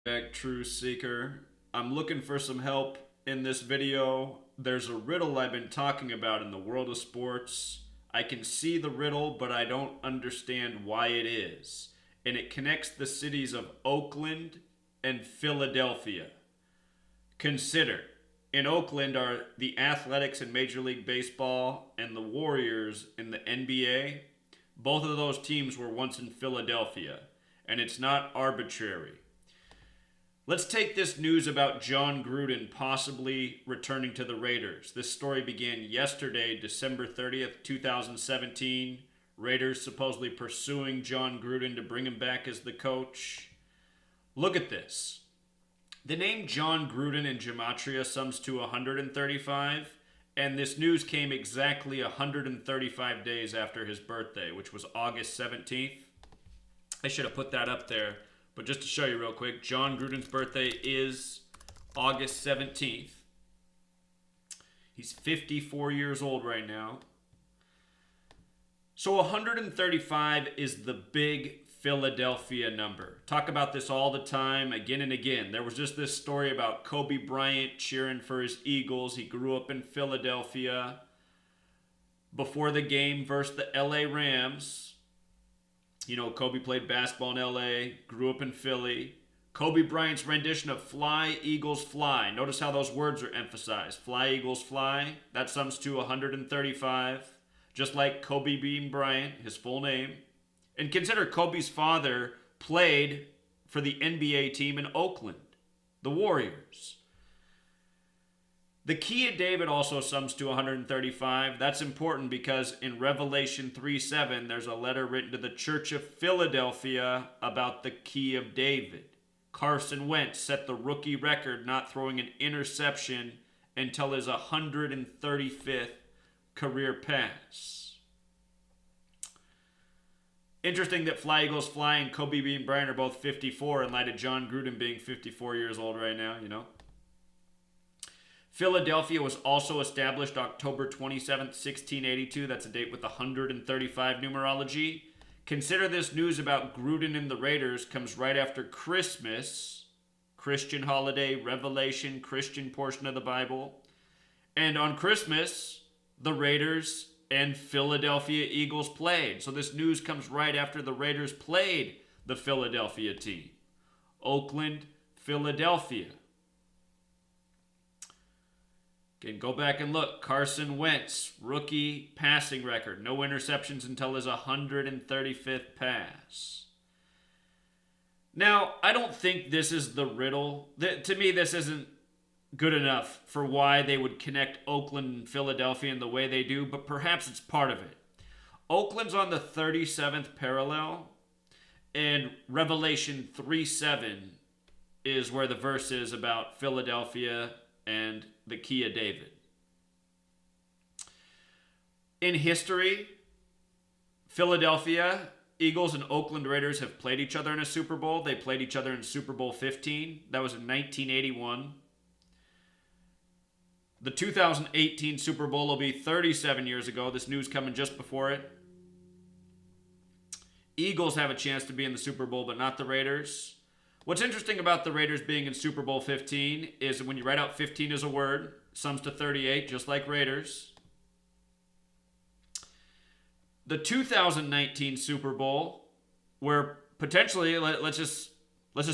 Back, True Seeker. I'm looking for some help in this video. There's a riddle I've been talking about in the world of sports. I can see the riddle, but I don't understand why it is. And it connects the cities of Oakland and Philadelphia. Consider, in Oakland are the Athletics in Major League Baseball and the Warriors in the NBA. Both of those teams were once in Philadelphia, and it's not arbitrary. Let's take this news about Jon Gruden possibly returning to the Raiders. This story began yesterday, December 30th, 2017. Raiders supposedly pursuing Jon Gruden to bring him back as the coach. Look at this. The name Jon Gruden in gematria sums to 135, and this news came exactly 135 days after his birthday, which was August 17th. I should have put that up there. But just to show you real quick, Jon Gruden's birthday is August 17th. He's 54 years old right now. So 135 is the big Philadelphia number. Talk about this all the time, again and again. There was just this story about Kobe Bryant cheering for his Eagles. He grew up in Philadelphia. Before the game versus the LA Rams, you know, Kobe played basketball in LA, grew up in Philly. Kobe Bryant's rendition of Fly, Eagles, Fly. Notice how those words are emphasized. Fly, Eagles, Fly. That sums to 135. Just like Kobe Bean Bryant, his full name. And consider Kobe's father played for the NBA team in Oakland, the Warriors. The key of David also sums to 135. That's important because in Revelation 3:7, there's a letter written to the church of Philadelphia about the key of David. Carson Wentz set the rookie record, not throwing an interception until his 135th career pass. Interesting that Fly Eagles Fly and Kobe Bean Bryant are both 54 in light of Jon Gruden being 54 years old right now, you know. Philadelphia was also established October 27th, 1682. That's a date with 135 numerology. Consider this news about Gruden and the Raiders comes right after Christmas, Christian holiday, Revelation, Christian portion of the Bible. And on Christmas, the Raiders and Philadelphia Eagles played. So this news comes right after the Raiders played the Philadelphia team. Oakland, Philadelphia. Again, go back and look. Carson Wentz, rookie passing record. No interceptions until his 135th pass. Now, I don't think this is the riddle. To me, this isn't good enough for why they would connect Oakland and Philadelphia in the way they do, but perhaps it's part of it. Oakland's on the 37th parallel, and Revelation 3:7 is where the verse is about Philadelphia and the key of David. In history, Philadelphia Eagles and Oakland Raiders have played each other in a Super Bowl. They played each other in Super Bowl 15. That was in 1981. The 2018 Super Bowl will be 37 years ago. This news coming just before it. Eagles have a chance to be in the Super Bowl, but not the Raiders. What's interesting about the Raiders being in Super Bowl 15 is when you write out 15 as a word, sums to 38, just like Raiders. The 2019 Super Bowl, where potentially, let's just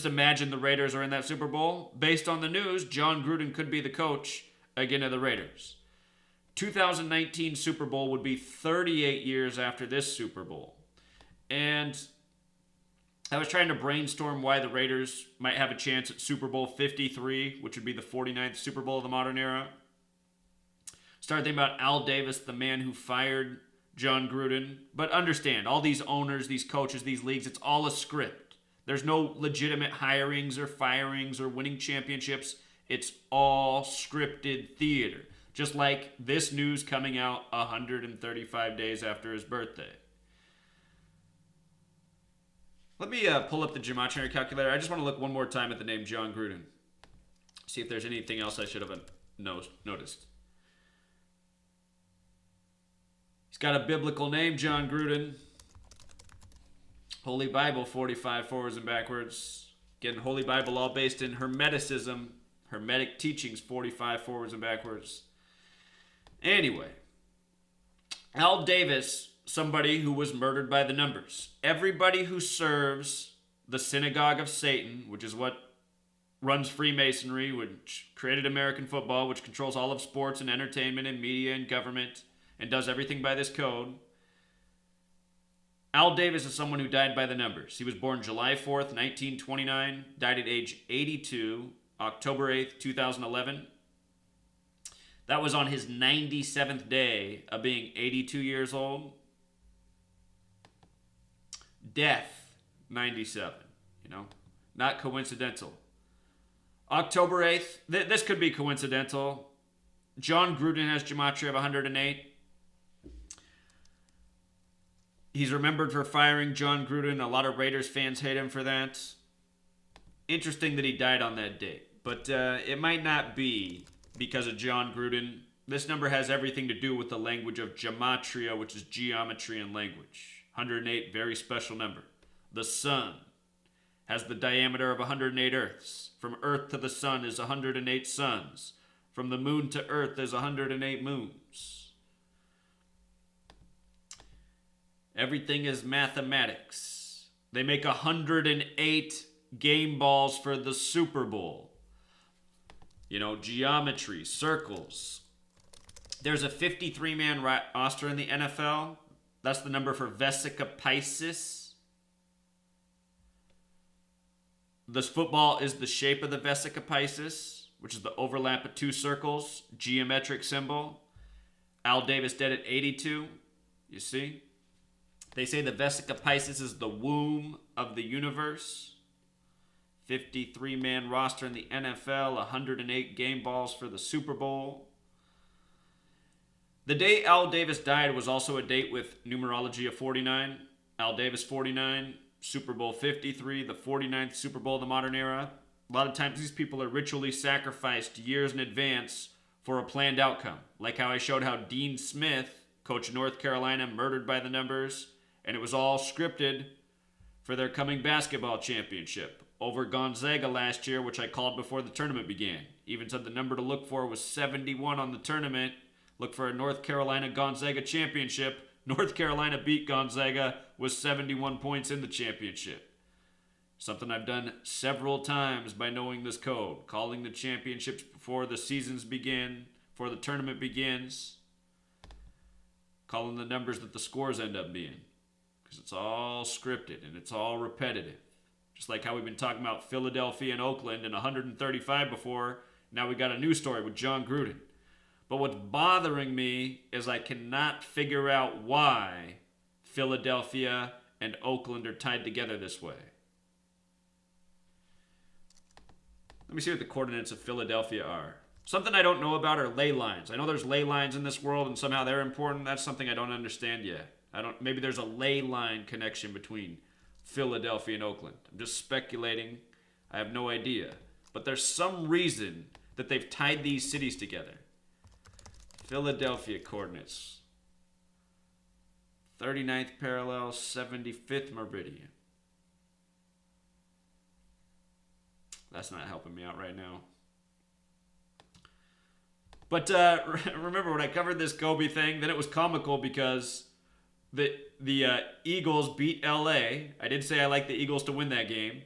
imagine the Raiders are in that Super Bowl. Based on the news, Jon Gruden could be the coach again of the Raiders. 2019 Super Bowl would be 38 years after this Super Bowl. And I was trying to brainstorm why the Raiders might have a chance at Super Bowl 53, which would be the 49th Super Bowl of the modern era. Started thinking about Al Davis, the man who fired Jon Gruden. But understand, all these owners, these coaches, these leagues, it's all a script. There's no legitimate hirings or firings or winning championships. It's all scripted theater. Just like this news coming out 135 days after his birthday. Let me pull up the gematria calculator. I just want to look one more time at the name Jon Gruden. See if there's anything else I should have noticed. He's got a biblical name, Jon Gruden. Holy Bible, 45 forwards and backwards. Again, Holy Bible, all based in Hermeticism, Hermetic teachings, 45 forwards and backwards. Anyway, Al Davis, somebody who was murdered by the numbers. Everybody who serves the synagogue of Satan, which is what runs Freemasonry, which created American football, which controls all of sports and entertainment and media and government, and does everything by this code. Al Davis is someone who died by the numbers. He was born July 4th, 1929, died at age 82, October 8th, 2011. That was on his 97th day of being 82 years old. Death, 97, not coincidental. October 8th, this could be coincidental. Jon Gruden has gematria of 108. He's remembered for firing Jon Gruden. A lot of Raiders fans hate him for that. Interesting that he died on that date. But it might not be because of Jon Gruden. This number has everything to do with the language of gematria, which is geometry and language. 108, very special number. The sun has the diameter of 108 Earths. From Earth to the sun is 108 suns. From the moon to Earth is 108 moons. Everything is mathematics. They make 108 game balls for the Super Bowl. Geometry, circles. There's a 53-man roster in the NFL. That's the number for Vesica Piscis. This football is the shape of the Vesica Piscis, which is the overlap of two circles, geometric symbol. Al Davis dead at 82. You see? They say the Vesica Piscis is the womb of the universe. 53-man roster in the NFL, 108 game balls for the Super Bowl. The day Al Davis died was also a date with numerology of 49. Al Davis 49, Super Bowl 53, the 49th Super Bowl of the modern era. A lot of times these people are ritually sacrificed years in advance for a planned outcome. Like how I showed how Dean Smith, coach of North Carolina, murdered by the numbers. And it was all scripted for their coming basketball championship over Gonzaga last year, which I called before the tournament began. Even said the number to look for was 71 on the tournament. Look for a North Carolina Gonzaga championship. North Carolina beat Gonzaga with 71 points in the championship. Something I've done several times by knowing this code. Calling the championships before the seasons begin, before the tournament begins. Calling the numbers that the scores end up being. It's all scripted and it's all repetitive. Just like how we've been talking about Philadelphia and Oakland and 135 before. Now we got a new story with Jon Gruden. But what's bothering me is I cannot figure out why Philadelphia and Oakland are tied together this way. Let me see what the coordinates of Philadelphia are. Something I don't know about are ley lines. I know there's ley lines in this world and somehow they're important. That's something I don't understand yet. Maybe there's a ley line connection between Philadelphia and Oakland. I'm just speculating. I have no idea. But there's some reason that they've tied these cities together. Philadelphia coordinates. 39th parallel, 75th meridian. That's not helping me out right now. But remember when I covered this Kobe thing, then it was comical because the Eagles beat LA. I did say I like the Eagles to win that game.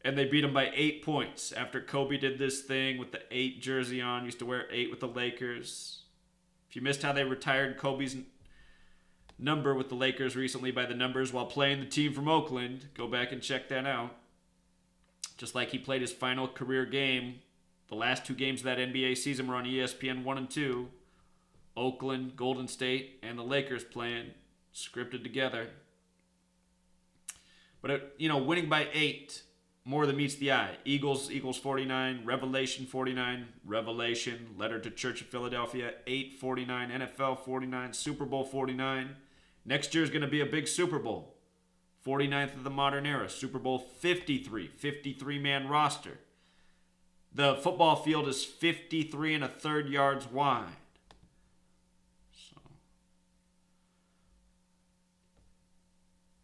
And they beat them by 8 points after Kobe did this thing with the 8 jersey on. Used to wear 8 with the Lakers. If you missed how they retired Kobe's number with the Lakers recently by the numbers while playing the team from Oakland, go back and check that out. Just like he played his final career game. The last 2 games of that NBA season were on ESPN 1 and 2. Oakland, Golden State, and the Lakers playing. Scripted together. But, winning by 8 more than meets the eye. Eagles 49, Revelation 49, Revelation, Letter to Church of Philadelphia, 849, NFL 49, Super Bowl 49. Next year is going to be a big Super Bowl. 49th of the modern era, Super Bowl 53, 53-man roster. The football field is 53 1/3 yards wide.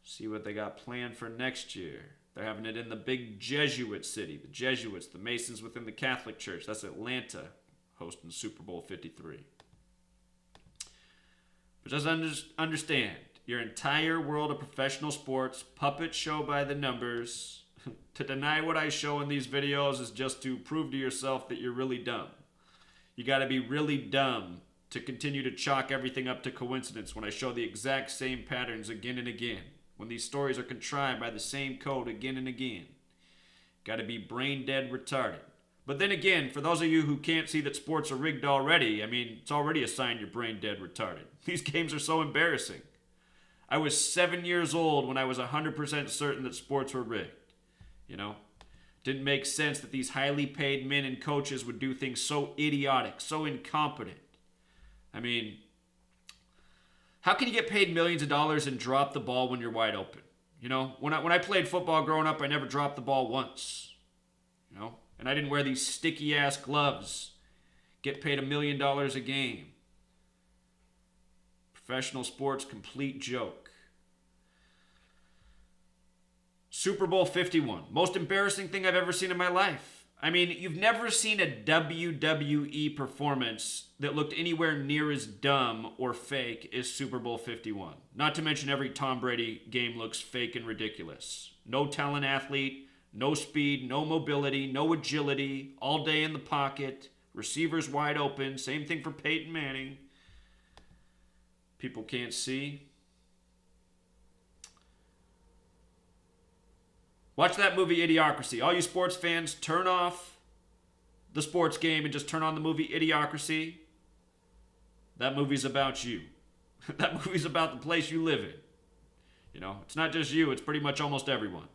See what they got planned for next year. They're having it in the big Jesuit city. The Jesuits, the Masons within the Catholic Church. That's Atlanta, hosting Super Bowl 53. But just understand, your entire world of professional sports, puppet show by the numbers. To deny what I show in these videos is just to prove to yourself that you're really dumb. You got to be really dumb to continue to chalk everything up to coincidence when I show the exact same patterns again and again. When these stories are contrived by the same code again and again. Got to be brain dead retarded. But then again, for those of you who can't see that sports are rigged already, I mean, it's already a sign you're brain dead retarded. These games are so embarrassing. I was 7 years old when I was 100% certain that sports were rigged. You know? Didn't make sense that these highly paid men and coaches would do things so idiotic, so incompetent. I mean, how can you get paid millions of dollars and drop the ball when you're wide open? You know, when I played football growing up, I never dropped the ball once. You know? And I didn't wear these sticky-ass gloves. Get paid $1 million a game. Professional sports, complete joke. Super Bowl 51. Most embarrassing thing I've ever seen in my life. I mean, you've never seen a WWE performance that looked anywhere near as dumb or fake as Super Bowl 51. Not to mention every Tom Brady game looks fake and ridiculous. No talent athlete, no speed, no mobility, no agility, all day in the pocket, receivers wide open, same thing for Peyton Manning. People can't see. Watch that movie Idiocracy. All you sports fans, turn off the sports game and just turn on the movie Idiocracy. That movie's about you. That movie's about the place you live in. You know, it's not just you, it's pretty much almost everyone.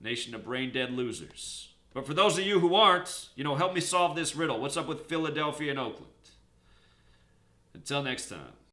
Nation of brain dead losers. But for those of you who aren't, you know, help me solve this riddle. What's up with Philadelphia and Oakland? Until next time.